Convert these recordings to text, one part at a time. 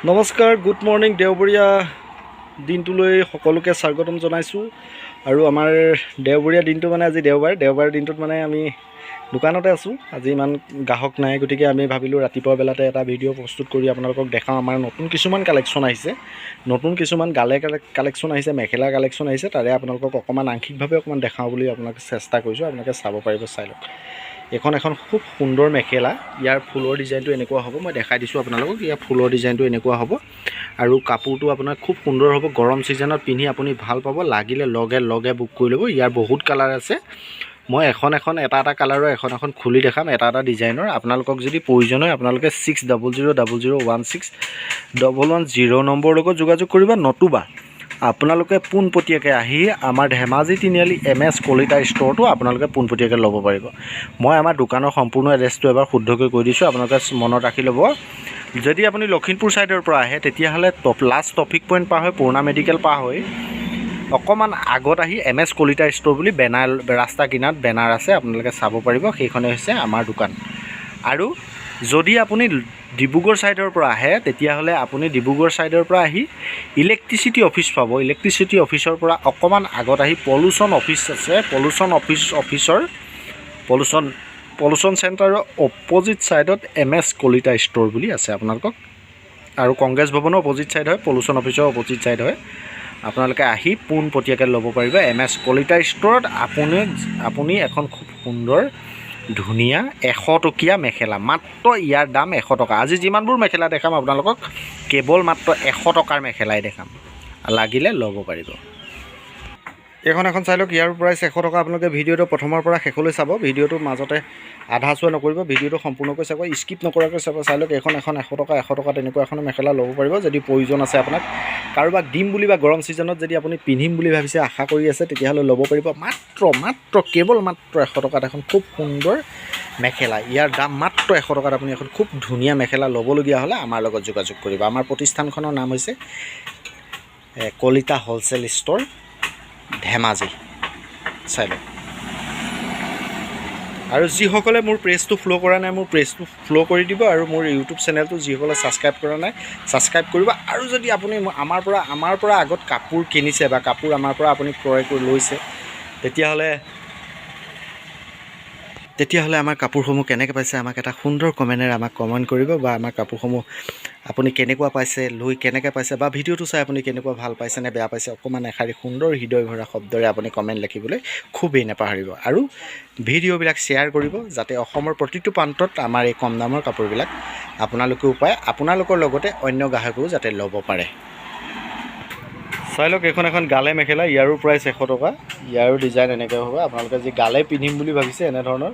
নমস্কাৰ, good morning. দেওবৰীয়া দিনটোলৈ সকলোকে স্বাগতম জনাইছোঁ। আৰু আমাৰ দেওবৰীয়া দিনটো মানে আজি দেওবাৰ দিনটোত মানে আমি দোকানতে আছোঁ। আজি ইমান গ্ৰাহক নাই, গতিকে আমি ভাবিলোঁ ৰাতিপুৱা বেলাতে এটা ভিডিঅ' প্ৰস্তুত কৰি আপোনালোকক দেখাওঁ। আমাৰ নতুন কিছুমান কালেকশ্যন আহিছে, নতুন কিছুমান কালেকশ্যন আহিছে, মেখেলা কালেকশ্যন আহিছে। তাৰে আপোনালোকক অকণমান আংশিকভাৱে অকণমান দেখাওঁ বুলি আপোনাক চেষ্টা কৰিছোঁ। আপোনালোকে চাব পাৰিব, চাই লওক। এখন খুব সুন্দৰ মেখেলা। ইয়াৰ ফুলৰ ডিজাইনটো এনেকুৱা হ'ব, মই দেখাই দিছোঁ আপোনালোকক। ইয়াৰ ফুলৰ ডিজাইনটো এনেকুৱা হ'ব আৰু কাপোৰটো আপোনাৰ খুব সুন্দৰ হ'ব। গৰম ছিজনত পিন্ধি আপুনি ভাল পাব। লাগিলে লগে বুক কৰি ল'ব। ইয়াৰ বহুত কালাৰ আছে। মই এটা কালাৰৰ এখন খুলি দেখাম, এটা ডিজাইনৰ। আপোনালোকক যদি প্ৰয়োজন হয় আপোনালোকে 6000016110 নম্বৰৰ লগত যোগাযোগ কৰিব, নতুবা আপোনালোকে পোনপটীয়াকৈ আহি আমাৰ ধেমাজি তিনিআলি MS কলিতা ষ্ট'ৰটো আপোনালোকে পোনপটীয়াকৈ ল'ব পাৰিব। মই আমাৰ দোকানৰ সম্পূৰ্ণ এড্ৰেছটো এবাৰ শুদ্ধকৈ কৈ দিছোঁ, আপোনালোকে মনত ৰাখি ল'ব। যদি আপুনি লখিমপুৰ ছাইডৰ পৰা আহে তেতিয়াহ'লে লাষ্ট ট্ৰফিক পইণ্ট পাৰ হৈ পুৰণা মেডিকেল পাৰ হৈ অকণমান আগত আহি MS কলিতা ষ্ট'ৰ বুলি ৰাস্তা কিনাৰত বেনাৰ আছে, আপোনালোকে চাব পাৰিব। সেইখনে হৈছে আমাৰ দোকান। আৰু যদি আপুনি ডিব্ৰুগড় ছাইডৰ পৰা আহে তেতিয়াহ'লে আপুনি ডিব্ৰুগড় ছাইডৰ পৰা আহি ইলেক্ট্ৰিচিটি অফিচ পাব। ইলেক্ট্ৰিচিটি অফিচৰ পৰা অকণমান আগত আহি পলিউশ্যন অফিচ আছে। পলিউশ্যন চেণ্টাৰৰ অপজিট ছাইডত MS কলিতা ষ্ট'ৰ বুলি আছে আপোনালোকক। আৰু কংগ্ৰেছ ভৱনৰ অপজিট ছাইড হয়, পলিউশ্যন অফিচৰ অপজিট ছাইড হয়। আপোনালোকে আহি পোনপটীয়াকৈ ল'ব পাৰিব MS কলিতা ষ্ট'ৰত। আপুনি এখন খুব সুন্দৰ ধুনীয়া 100 টকীয়া মেখেলা, মাত্ৰ ইয়াৰ দাম 100 টকা। আজি যিমানবোৰ মেখেলা দেখাম আপোনালোকক কেৱল মাত্ৰ 100 টকাৰ মেখেলাই দেখাম, লাগিলে ল'ব পাৰিব। এখন চাই লওক, ইয়াৰ প্ৰাইচ 100 টকা। আপোনালোকে ভিডিঅ'টো প্ৰথমৰ পৰা শেষলৈ চাব, ভিডিঅ'টোৰ মাজতে আধা চোৱা নকৰিব, ভিডিঅ'টো সম্পূৰ্ণকৈ চাব, স্কিপ নকৰাকৈ চাব। চাই লওক, এখন 100 টকা তেনেকুৱা এখন মেখেলা ল'ব পাৰিব। যদি প্ৰয়োজন আছে আপোনাক, কাৰোবাক দিম বুলি বা গৰম ছিজনত যদি আপুনি পিন্ধিম বুলি ভাবিছে, আশা কৰি আছে, তেতিয়াহ'লে ল'ব পাৰিব। কেৱল মাত্ৰ 100 টকাত এখন খুব সুন্দৰ মেখেলা। ইয়াৰ দাম মাত্ৰ 100 টকাত আপুনি এখন খুব ধুনীয়া মেখেলা ল'বলগীয়া হ'লে আমাৰ লগত যোগাযোগ কৰিব। আমাৰ প্ৰতিষ্ঠানখনৰ নাম হৈছে কলিতা হ'লচেল ষ্ট'ৰ, ধেমাজি। চাই লওক। আৰু যিসকলে মোৰ পেজটো ফ'ল' কৰা নাই, মোৰ পেজটো ফ'ল' কৰি দিব। আৰু মোৰ ইউটিউব চেনেলটো যিসকলে ছাবস্ক্ৰাইব কৰা নাই, ছাবস্ক্ৰাইব কৰিব। আৰু যদি আপুনি আমাৰ পৰা আগত কাপোৰ কিনিছে বা কাপোৰ আমাৰ পৰা আপুনি ক্ৰয় কৰি লৈছে, তেতিয়াহ'লে আমাৰ কাপোৰসমূহ কেনেকৈ পাইছে আমাক এটা সুন্দৰ কমেণ্টেৰে আমাক কমেণ্ট কৰিব। বা আমাৰ কাপোৰসমূহ আপুনি কেনেকুৱা পাইছে, লৈ কেনেকৈ পাইছে, বা ভিডিঅ'টো চাই আপুনি কেনেকুৱা ভাল পাইছে নে বেয়া পাইছে, অকণমান এষাৰি সুন্দৰ হৃদয় ভৰা শব্দৰে আপুনি কমেণ্ট লিখিবলৈ খুবেই নাপাহৰিব। আৰু ভিডিঅ'বিলাক শ্বেয়াৰ কৰিব, যাতে অসমৰ প্ৰতিটো প্ৰান্তত আমাৰ এই কম দামৰ কাপোৰবিলাক আপোনালোকেও পায়, আপোনালোকৰ লগতে অন্য গ্ৰাহকেও যাতে ল'ব পাৰে। চাই লওক, এখন গালে মেখেলা। ইয়াৰো প্ৰাইচ 100 টকা। ইয়াৰো ডিজাইন এনেকৈ হ'ব। আপোনালোকে যি গালে পিন্ধিম বুলি ভাবিছে, এনেধৰণৰ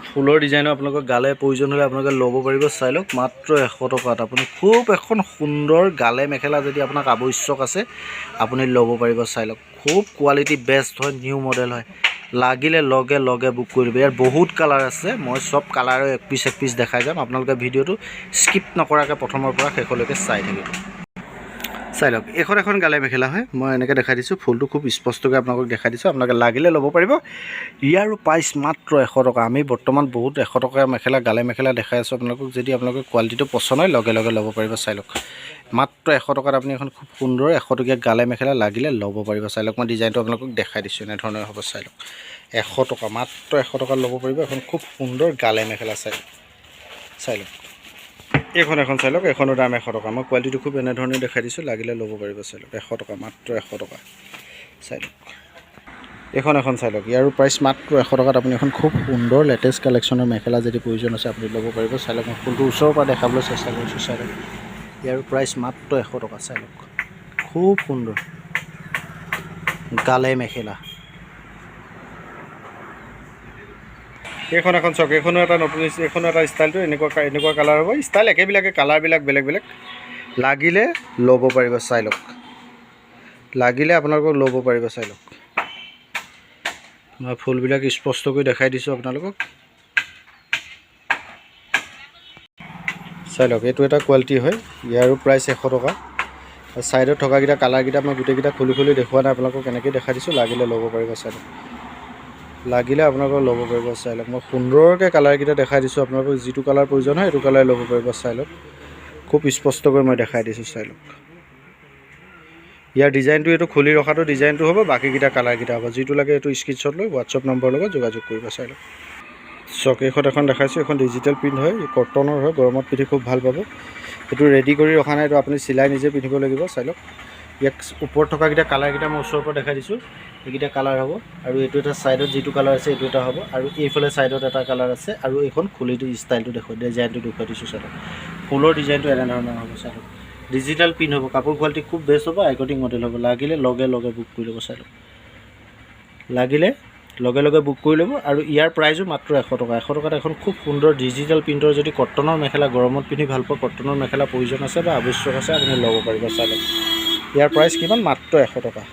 ফুলৰ ডিজাইনৰ আপোনালোকৰ গালে প্ৰয়োজন হ'লে আপোনালোকে ল'ব পাৰিব। চাই লওক, মাত্ৰ 100 টকাত আপুনি খুব এখন সুন্দৰ গালে মেখেলা যদি আপোনাক আৱশ্যক আছে, আপুনি ল'ব পাৰিব। চাই লওক, খুব কোৱালিটি বেষ্ট হয়, নিউ মডেল হয়। লাগিলে লগে বুক কৰি দিব। ইয়াৰ বহুত কালাৰ আছে, মই চব কালাৰৰ এক পিচ দেখাই যাম। আপোনালোকে ভিডিঅ'টো স্কিপ নকৰাকৈ প্ৰথমৰ পৰা শেষলৈকে চাই থাকিব। চাই লওক, এখন গালে মেখেলা হয়। মই এনেকৈ দেখাই দিছোঁ, ফুলটো খুব স্পষ্টকৈ আপোনালোকক দেখাই দিছোঁ। আপোনালোকে লাগিলে ল'ব পাৰিব। ইয়াৰো প্ৰাইচ মাত্ৰ 100 টকা। আমি বৰ্তমান বহুত 100 টকীয়া মেখেলা, গালে মেখেলা দেখাই আছোঁ আপোনালোকক। যদি আপোনালোকৰ কোৱালিটিটো পচন্দ হয়, লগে ল'ব পাৰিব। চাই লওক, মাত্ৰ 100 টকাত আপুনি এখন খুব সুন্দৰ 100 টকীয়া গালে মেখেলা লাগিলে ল'ব পাৰিব। চাই লওক, মই ডিজাইনটো আপোনালোকক দেখাই দিছোঁ, এনেধৰণৰ হ'ব। চাই লওক, 100 টকা, মাত্ৰ 100 টকাত ল'ব পাৰিব এখন খুব সুন্দৰ গালে মেখেলা। চাই লওক, এখন চাই লওক, এখনৰ দাম 100 টকা। মই কোৱালিটিটো খুব এনেধৰণে দেখাই দিছোঁ, লাগিলে ল'ব পাৰিব। চাই লওক, 100 টকা, মাত্ৰ 100 টকা। চাই লওক, এখন চাই লওক, ইয়াৰো প্ৰাইচ মাত্ৰ 100 টকাত আপুনি এখন খুব সুন্দৰ লেটেষ্ট কালেকশ্যনৰ মেখেলা যদি প্ৰয়োজন আছে আপুনি ল'ব পাৰিব। চাই লওক, মই ফুলটো ওচৰৰ পৰা দেখাবলৈ চেষ্টা কৰিছোঁ। চাই লওক, ইয়াৰো প্ৰাইচ মাত্ৰ 100 টকা। চাই লওক, খুব সুন্দৰ গালে মেখেলা। এখন চাওক, এখনো এটা নতুন, এখনো এটা ষ্টাইলটো এনেকুৱা কালাৰ হ'ব। ষ্টাইল একেবিলাকে, কালাৰবিলাক বেলেগ। লাগিলে ল'ব পাৰিব। চাই লওক, লাগিলে আপোনালোকক ল'ব পাৰিব। চাই লওক, মই ফুলবিলাক স্পষ্টকৈ দেখাই দিছোঁ আপোনালোকক। চাই লওক, এইটো এটা কোৱালিটি হয়। ইয়াৰো প্ৰাইচ 100 টকা। ছাইডত থকাকেইটা কালাৰকেইটা মই গোটেইকেইটা খুলি দেখুওৱা নাই আপোনালোকক, এনেকৈ দেখাই দিছোঁ। লাগিলে ল'ব পাৰিব। চাই লওক, লাগিলে আপোনালোকক ল'ব পাৰিব। চাই লওক, মই সুন্দৰকৈ কালাৰকেইটা দেখাই দিছোঁ আপোনালোকক। যিটো কালাৰ প্ৰয়োজন হয় সেইটো কালাৰ ল'ব পাৰিব। চাই লওক, খুব স্পষ্টকৈ মই দেখাই দিছোঁ, চাই লওক। ইয়াৰ ডিজাইনটো এইটো খুলি ৰখাটো ডিজাইনটো হ'ব, বাকীকেইটা কালাৰকেইটা হ'ব। যিটো লাগে এইটো স্ক্ৰীনশ্বট লৈ হোৱাটছআপ নম্বৰৰ লগত যোগাযোগ কৰিব, চাই লওক। চক এইখন এখন দেখাইছোঁ, এখন ডিজিটেল প্ৰিণ্ট হয়, কটনৰ হয়, গৰমত পিন্ধি খুব ভাল পাব। এইটো ৰেডি কৰি ৰখা নাই, এইটো আপুনি চিলাই নিজে পিন্ধিব লাগিব, চাই লওক। ইয়াক ওপৰত থকাকেইটা কালাৰকেইটা মই ওচৰৰ পৰা দেখাই দিছোঁ, এইকেইটা কালাৰ হ'ব। আৰু এইটো এটা ছাইডত যিটো কালাৰ আছে এইটো এটা হ'ব, আৰু এইফালে ছাইডত এটা কালাৰ আছে, আৰু এইখন খুলি ষ্টাইলটো দেখুৱাই ডিজাইনটো দেখুৱাই দিছোঁ, চাই লওক। ফুলৰ ডিজাইনটো এনেধৰণৰ হ'ব, চাই লওক। ডিজিটেল প্ৰিণ্ট হ'ব, কাপোৰ কোৱালিটি খুব বেষ্ট হ'ব, আইকনিক মডেল হ'ব। লাগিলে লগে লগে বুক কৰি ল'ব, চাই লওক। লাগিলে লগে লগে বুক কৰি ল'ব। আৰু ইয়াৰ প্ৰাইজো মাত্ৰ 100 টকা। 100 টকাত এখন খুব সুন্দৰ ডিজিটেল প্ৰিণ্টৰ যদি কটনৰ মেখেলা গৰমত পিন্ধি ভাল পোৱা, কটনৰ মেখেলা প্ৰয়োজন আছে বা আৱশ্যক আছে, আপুনি ল'ব পাৰিব, চাই লওক। ইয়াৰ প্ৰাইচ কিমান? মাত্ৰ 100 টকা।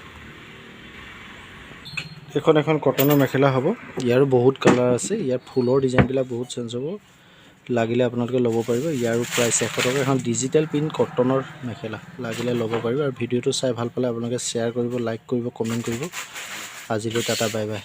এইখন এখন কটনৰ মেখেলা হ'ব, ইয়াৰো বহুত কালাৰ আছে, ইয়াৰ ফুলৰ ডিজাইনবিলাক বহুত চেঞ্জ হ'ব। লাগিলে আপোনালোকে ল'ব পাৰিব। ইয়াৰো প্ৰাইচ 100 টকা। এখন ডিজিটেল প্ৰিণ্ট কটনৰ মেখেলা, লাগিলে ল'ব পাৰিব। আৰু ভিডিঅ'টো চাই ভাল পালে আপোনালোকে শ্বেয়াৰ কৰিব, লাইক কৰিব, কমেণ্ট কৰিব। আজিলৈ টাটা, বাই বাই।